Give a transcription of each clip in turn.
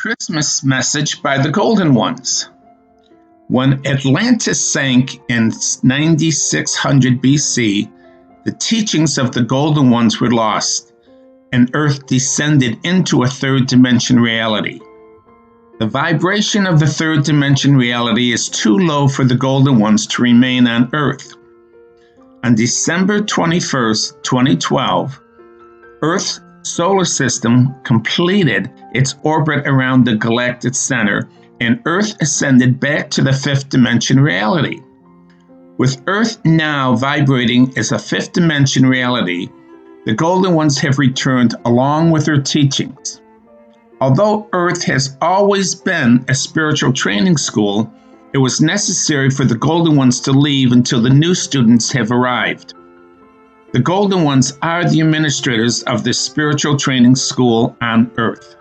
Christmas message by the Golden Ones. When Atlantis sank in 9600 BC, the teachings of the Golden Ones were lost, and Earth descended into a third dimension reality. The vibration of the third dimension reality is too low for the Golden Ones to remain on Earth. On December 21st, 2012, Earth's solar system completed its orbit around the galactic center, and Earth ascended back to the fifth dimension reality. With Earth now vibrating as a fifth dimension reality, the Golden Ones have returned along with their teachings. Although Earth has always been a spiritual training school, it was necessary for the Golden Ones to leave until the new students have arrived. The Golden Ones are the administrators of the spiritual training school on Earth.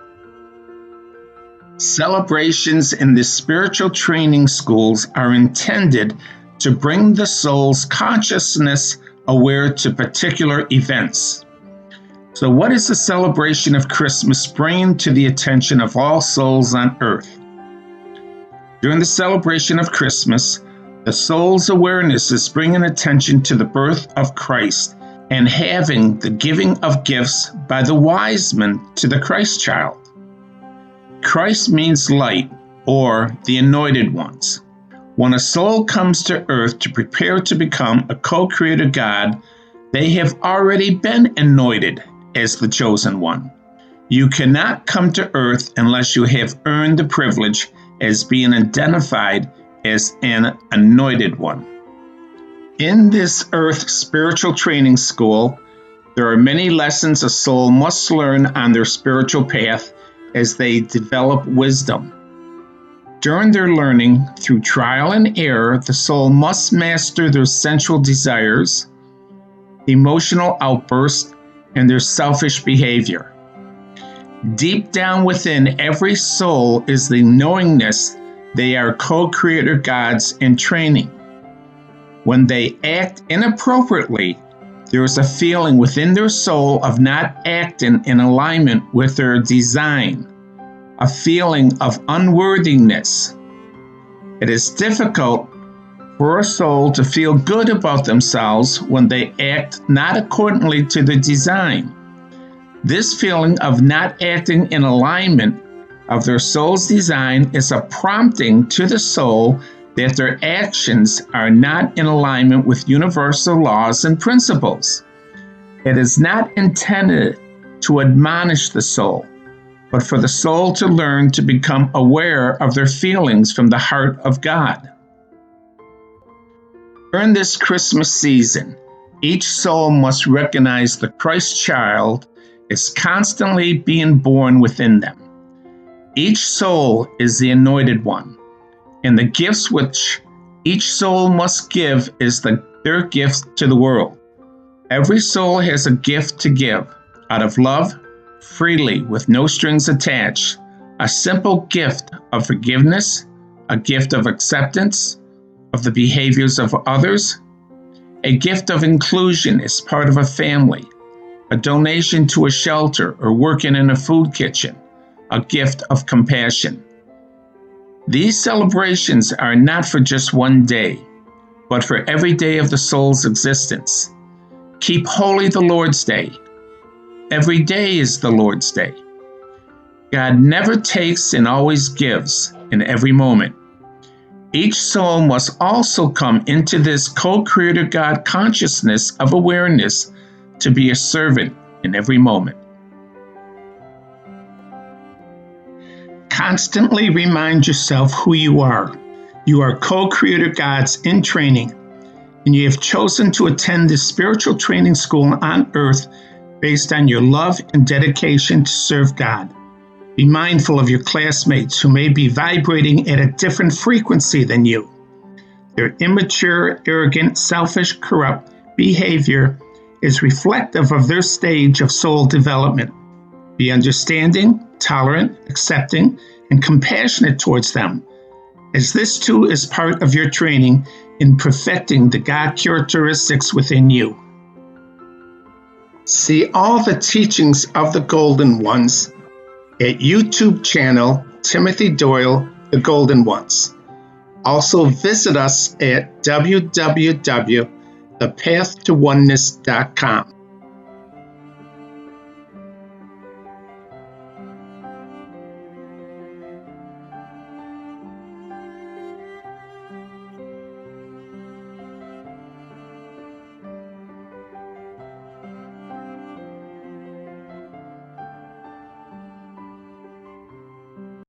Celebrations in the spiritual training schools are intended to bring the soul's consciousness aware to particular events. So what is the celebration of Christmas bringing to the attention of all souls on Earth? During the celebration of Christmas, the soul's awareness is bringing attention to the birth of Christ and having the giving of gifts by the wise men to the Christ child. Christ means light, or the anointed ones. When a soul comes to Earth to prepare to become a co-creator God, they have already been anointed as the chosen one. You cannot come to Earth unless you have earned the privilege as being identified as an anointed one. In this Earth spiritual training school, there are many lessons a soul must learn on their spiritual path as they develop wisdom. During their learning, through trial and error, the soul must master their sensual desires, emotional outbursts, and their selfish behavior. Deep down within every soul is the knowingness they are co-creator gods in training. When they act inappropriately, there is a feeling within their soul of not acting in alignment with their design, a feeling of unworthiness. It is difficult for a soul to feel good about themselves when they act not accordingly to the design. This feeling of not acting in alignment of their soul's design is a prompting to the soul that their actions are not in alignment with universal laws and principles. It is not intended to admonish the soul, but for the soul to learn to become aware of their feelings from the heart of God. During this Christmas season, each soul must recognize the Christ child is constantly being born within them. Each soul is the anointed one, and the gifts which each soul must give is their gift to the world. Every soul has a gift to give, out of love, freely, with no strings attached, a simple gift of forgiveness, a gift of acceptance of the behaviors of others, a gift of inclusion as part of a family, a donation to a shelter or working in a food kitchen, a gift of compassion. These celebrations are not for just one day, but for every day of the soul's existence. Keep holy the Lord's Day. Every day is the Lord's Day. God never takes and always gives in every moment. Each soul must also come into this co-creator God consciousness of awareness to be a servant in every moment. Constantly remind yourself who you are. You are co-creator gods in training, and you have chosen to attend this spiritual training school on Earth based on your love and dedication to serve God. Be mindful of your classmates who may be vibrating at a different frequency than you. Their immature, arrogant, selfish, corrupt behavior is reflective of their stage of soul development. Be understanding, tolerant, accepting, and compassionate towards them, as this too is part of your training in perfecting the God characteristics within you. See all the teachings of the Golden Ones at YouTube channel Timothy Doyle, The Golden Ones. Also visit us at www.thepathtowoneness.com.